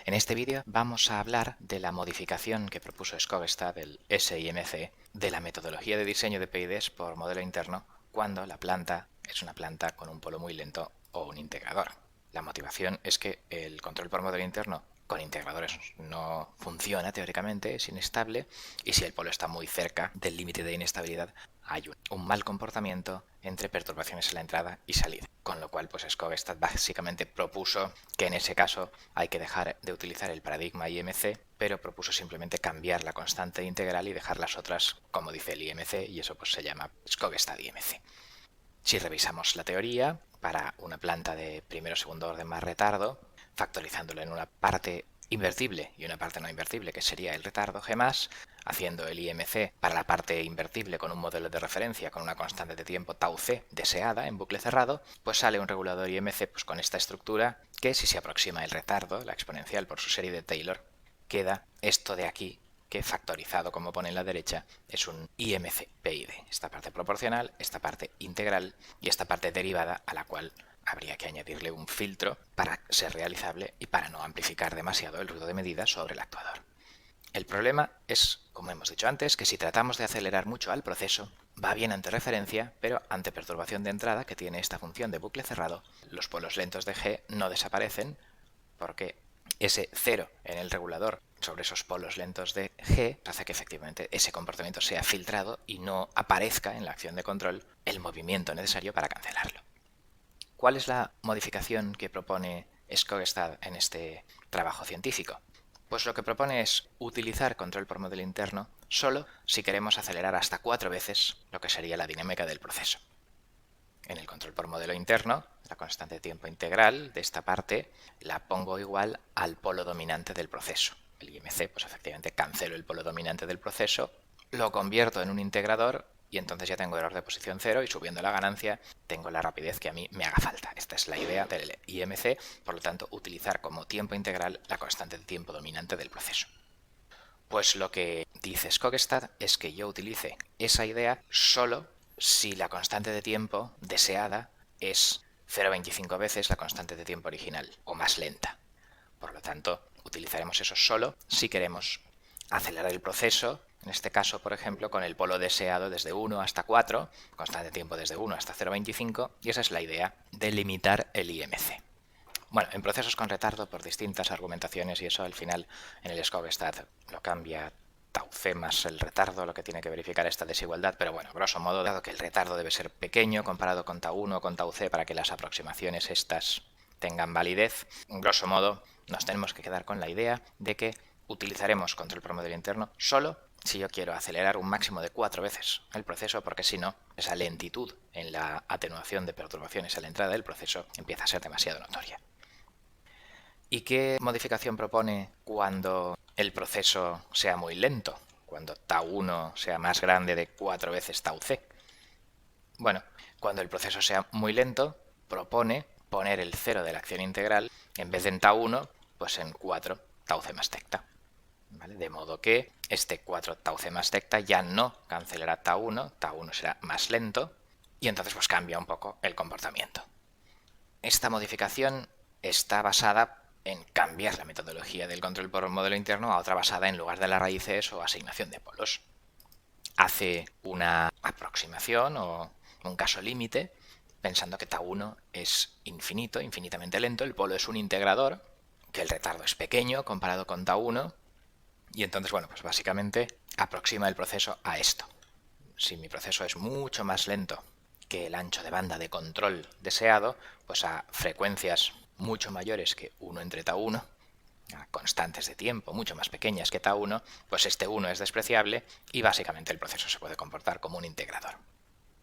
En este vídeo vamos a hablar de la modificación que propuso Skogestad, del SIMC, de la metodología de diseño de PIDs por modelo interno cuando la planta es una planta con un polo muy lento o un integrador. La motivación es que el control por modelo interno con integradores no funciona teóricamente, es inestable, y si el polo está muy cerca del límite de inestabilidad hay un mal comportamiento entre perturbaciones en la entrada y salida. Con lo cual, pues Skogestad básicamente propuso que en ese caso hay que dejar de utilizar el paradigma IMC, pero propuso simplemente cambiar la constante integral y dejar las otras como dice el IMC, y eso pues se llama Skogestad IMC. Si revisamos la teoría, para una planta de primero o segundo orden más retardo, factorizándolo en una parte invertible y una parte no invertible, que sería el retardo G+, haciendo el IMC para la parte invertible con un modelo de referencia con una constante de tiempo tau c deseada en bucle cerrado, pues sale un regulador IMC pues con esta estructura que, si se aproxima el retardo, la exponencial por su serie de Taylor, queda esto de aquí, que factorizado como pone en la derecha es un IMC PID. Esta parte proporcional, esta parte integral y esta parte derivada, a la cual habría que añadirle un filtro para ser realizable y para no amplificar demasiado el ruido de medida sobre el actuador. El problema es, como hemos dicho antes, que si tratamos de acelerar mucho al proceso, va bien ante referencia, pero ante perturbación de entrada, que tiene esta función de bucle cerrado, los polos lentos de G no desaparecen porque ese cero en el regulador sobre esos polos lentos de G hace que efectivamente ese comportamiento sea filtrado y no aparezca en la acción de control el movimiento necesario para cancelarlo. ¿Cuál es la modificación que propone Skogestad en este trabajo científico? Pues lo que propone es utilizar control por modelo interno solo si queremos acelerar hasta 4 veces lo que sería la dinámica del proceso. En el control por modelo interno, la constante de tiempo integral de esta parte la pongo igual al polo dominante del proceso. El IMC, pues efectivamente cancelo el polo dominante del proceso, lo convierto en un integrador y entonces ya tengo error de posición cero y subiendo la ganancia tengo la rapidez que a mí me haga falta. Esta es la idea del IMC, por lo tanto utilizar como tiempo integral la constante de tiempo dominante del proceso. Pues lo que dice Skogestad es que yo utilice esa idea solo si la constante de tiempo deseada es 0,25 veces la constante de tiempo original o más lenta. Por lo tanto, utilizaremos eso solo si queremos acelerar el proceso, en este caso, por ejemplo, con el polo deseado desde 1 hasta 4, constante de tiempo desde 1 hasta 0,25, y esa es la idea de limitar el IMC. Bueno, en procesos con retardo, por distintas argumentaciones, y eso al final en el Skogestad lo cambia tau c más el retardo, lo que tiene que verificar esta desigualdad, pero bueno, grosso modo, dado que el retardo debe ser pequeño comparado con tau 1 o con tau c para que las aproximaciones estas tengan validez, grosso modo nos tenemos que quedar con la idea de que utilizaremos control por modelo interno solo si yo quiero acelerar un máximo de 4 veces el proceso, porque si no, esa lentitud en la atenuación de perturbaciones a la entrada del proceso empieza a ser demasiado notoria. ¿Y qué modificación propone cuando el proceso sea muy lento? Cuando tau 1 sea más grande de 4 veces tau c. Bueno, cuando el proceso sea muy lento, propone poner el cero de la acción integral, en vez de en tau 1, pues en 4 tau c más tecta. ¿Vale? De modo que este 4 tau c más tecta ya no cancelará tau 1 será más lento, y entonces pues cambia un poco el comportamiento. Esta modificación está basada en cambiar la metodología del control por modelo interno a otra basada en lugar de las raíces o asignación de polos. Hace una aproximación o un caso límite pensando que tau 1 es infinito, infinitamente lento, el polo es un integrador, que el retardo es pequeño comparado con tau 1, y entonces, bueno, pues básicamente aproxima el proceso a esto. Si mi proceso es mucho más lento que el ancho de banda de control deseado, pues a frecuencias mucho mayores que 1 entre tau 1, a constantes de tiempo mucho más pequeñas que tau 1, pues este 1 es despreciable y básicamente el proceso se puede comportar como un integrador.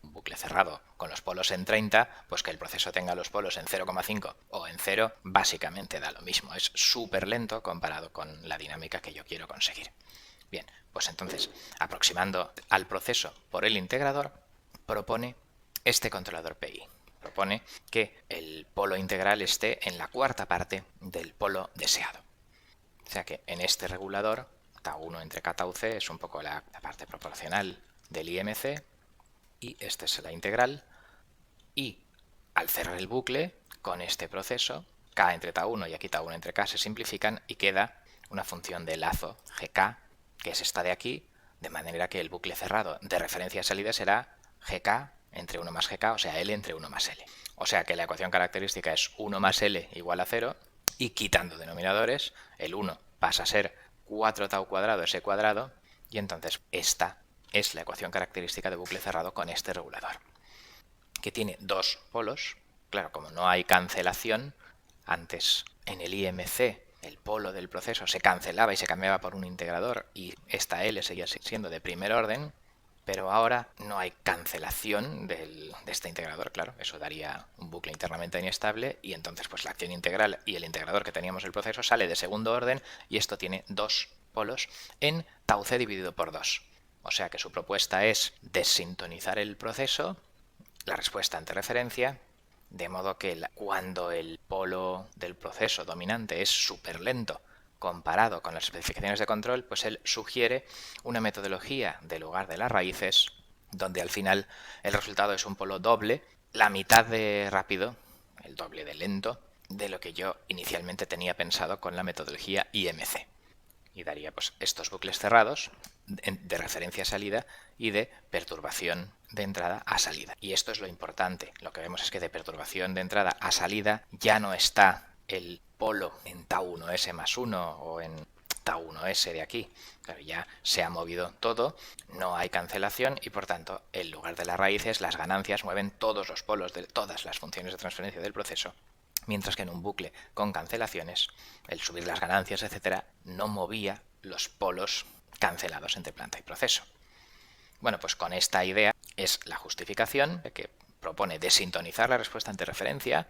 Un bucle cerrado con los polos en 30, pues que el proceso tenga los polos en 0,5 o en 0, básicamente da lo mismo, es súper lento comparado con la dinámica que yo quiero conseguir. Bien, pues entonces, aproximando al proceso por el integrador, propone este controlador PI. Propone que el polo integral esté en la cuarta parte del polo deseado. O sea que en este regulador, tau 1 entre k tau c es un poco la parte proporcional del IMC, y esta es la integral, y al cerrar el bucle con este proceso, k entre tau1 y aquí tau1 entre k se simplifican y queda una función de lazo gk, que es esta de aquí, de manera que el bucle cerrado de referencia a salida será gk entre 1 más gk, o sea, L entre 1 más L. O sea que la ecuación característica es 1 más L igual a 0, y quitando denominadores, el 1 pasa a ser 4 tau cuadrado S cuadrado, y entonces esta es la ecuación característica de bucle cerrado con este regulador, que tiene dos polos. Claro, como no hay cancelación, antes en el IMC el polo del proceso se cancelaba y se cambiaba por un integrador y esta L seguía siendo de primer orden, pero ahora no hay cancelación de este integrador, claro, eso daría un bucle internamente inestable y entonces pues la acción integral y el integrador que teníamos en el proceso sale de segundo orden y esto tiene dos polos en tau c dividido por 2. O sea que su propuesta es desintonizar el proceso, la respuesta ante referencia, de modo que cuando el polo del proceso dominante es súper lento comparado con las especificaciones de control, pues él sugiere una metodología de lugar de las raíces, donde al final el resultado es un polo doble, la mitad de rápido, el doble de lento, de lo que yo inicialmente tenía pensado con la metodología IMC. Y daría pues estos bucles cerrados de referencia a salida y de perturbación de entrada a salida. Y esto es lo importante. Lo que vemos es que de perturbación de entrada a salida ya no está el polo en tau1s más 1 o en tau1s de aquí. Claro, ya se ha movido todo, no hay cancelación y por tanto en lugar de las raíces las ganancias mueven todos los polos de todas las funciones de transferencia del proceso. Mientras que en un bucle con cancelaciones, el subir las ganancias, etcétera, no movía los polos cancelados entre planta y proceso. Bueno, pues con esta idea es la justificación que propone desintonizar la respuesta ante referencia,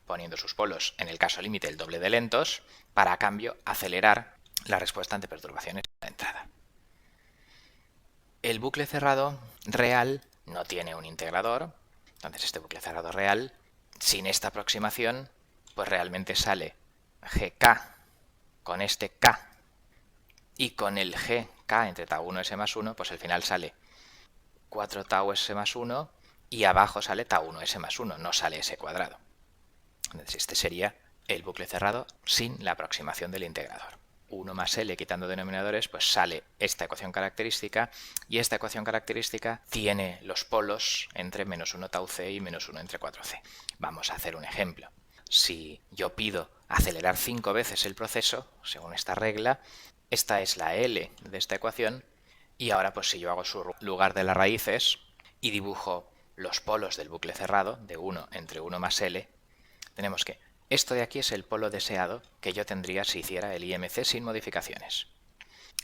poniendo sus polos, en el caso límite, el doble de lentos, para a cambio acelerar la respuesta ante perturbaciones de entrada. El bucle cerrado real no tiene un integrador, entonces este bucle cerrado real, sin esta aproximación, pues realmente sale gk con este k y con el gk entre tau1s más 1, pues al final sale 4 tau s más 1 y abajo sale tau1s más 1, no sale s cuadrado. Entonces este sería el bucle cerrado sin la aproximación del integrador. 1 más L quitando denominadores, pues sale esta ecuación característica y esta ecuación característica tiene los polos entre menos 1 tau c y menos 1 entre 4c. Vamos a hacer un ejemplo. Si yo pido acelerar 5 veces el proceso, según esta regla, esta es la L de esta ecuación y ahora pues si yo hago su lugar de las raíces y dibujo los polos del bucle cerrado de 1 entre 1 más L, tenemos que esto de aquí es el polo deseado que yo tendría si hiciera el IMC sin modificaciones.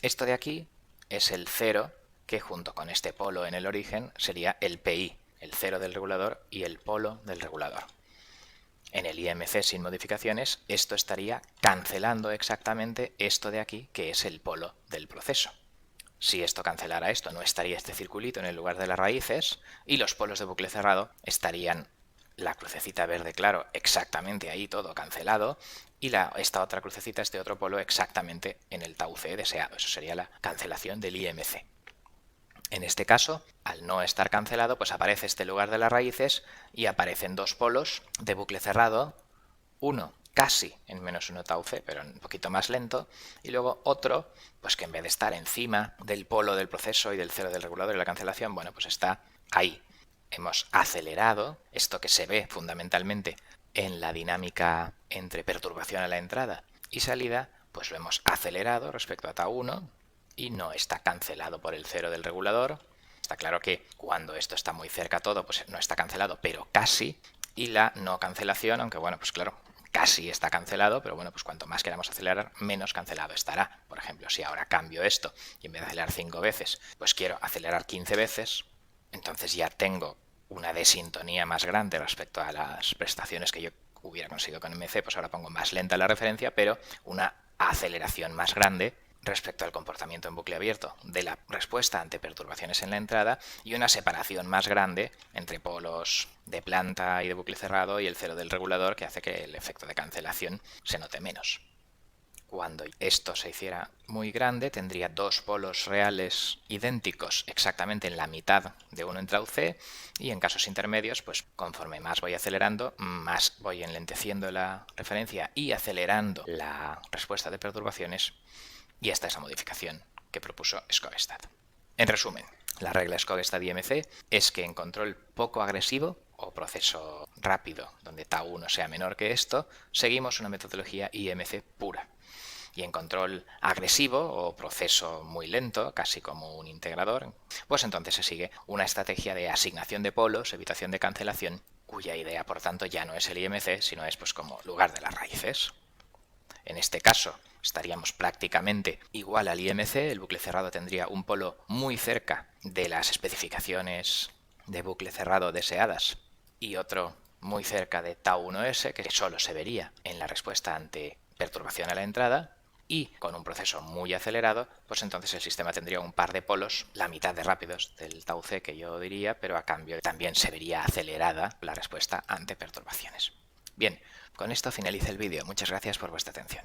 Esto de aquí es el 0 que junto con este polo en el origen sería el PI, el 0 del regulador y el polo del regulador. En el IMC sin modificaciones esto estaría cancelando exactamente esto de aquí que es el polo del proceso. Si esto cancelara esto no estaría este circulito en el lugar de las raíces y los polos de bucle cerrado estarían la crucecita verde claro exactamente ahí todo cancelado y esta otra crucecita, este otro polo exactamente en el tau c deseado. Eso sería la cancelación del IMC. En este caso, al no estar cancelado, pues aparece este lugar de las raíces y aparecen dos polos de bucle cerrado, uno casi en menos 1 tau c, pero un poquito más lento, y luego otro, pues que en vez de estar encima del polo del proceso y del cero del regulador y la cancelación, bueno, pues está ahí. Hemos acelerado esto que se ve fundamentalmente en la dinámica entre perturbación a la entrada y salida, pues lo hemos acelerado respecto a tau 1 y no está cancelado por el cero del regulador. Está claro que cuando esto está muy cerca todo, pues no está cancelado, pero casi. Y la no cancelación, aunque bueno, pues claro, casi está cancelado, pero bueno, pues cuanto más queramos acelerar, menos cancelado estará. Por ejemplo, si ahora cambio esto y en vez de acelerar 5 veces, pues quiero acelerar 15 veces, entonces ya tengo una desintonía más grande respecto a las prestaciones que yo hubiera conseguido con MC, pues ahora pongo más lenta la referencia, pero una aceleración más grande respecto al comportamiento en bucle abierto de la respuesta ante perturbaciones en la entrada y una separación más grande entre polos de planta y de bucle cerrado y el cero del regulador que hace que el efecto de cancelación se note menos. Cuando esto se hiciera muy grande, tendría dos polos reales idénticos exactamente en la mitad de uno en tau c, y en casos intermedios, pues conforme más voy acelerando, más voy enlenteciendo la referencia y acelerando la respuesta de perturbaciones, y esta es la modificación que propuso Skogestad. En resumen, la regla Skogestad-IMC es que en control poco agresivo o proceso rápido, donde tau 1 sea menor que esto, seguimos una metodología IMC pura. Y en control agresivo o proceso muy lento, casi como un integrador, pues entonces se sigue una estrategia de asignación de polos, evitación de cancelación, cuya idea, por tanto, ya no es el IMC, sino es pues como lugar de las raíces. En este caso, estaríamos prácticamente igual al IMC, el bucle cerrado tendría un polo muy cerca de las especificaciones de bucle cerrado deseadas y otro muy cerca de tau 1s, que solo se vería en la respuesta ante perturbación a la entrada, y con un proceso muy acelerado, pues entonces el sistema tendría un par de polos, la mitad de rápidos del tau c que yo diría, pero a cambio también se vería acelerada la respuesta ante perturbaciones. Bien, con esto finaliza el vídeo. Muchas gracias por vuestra atención.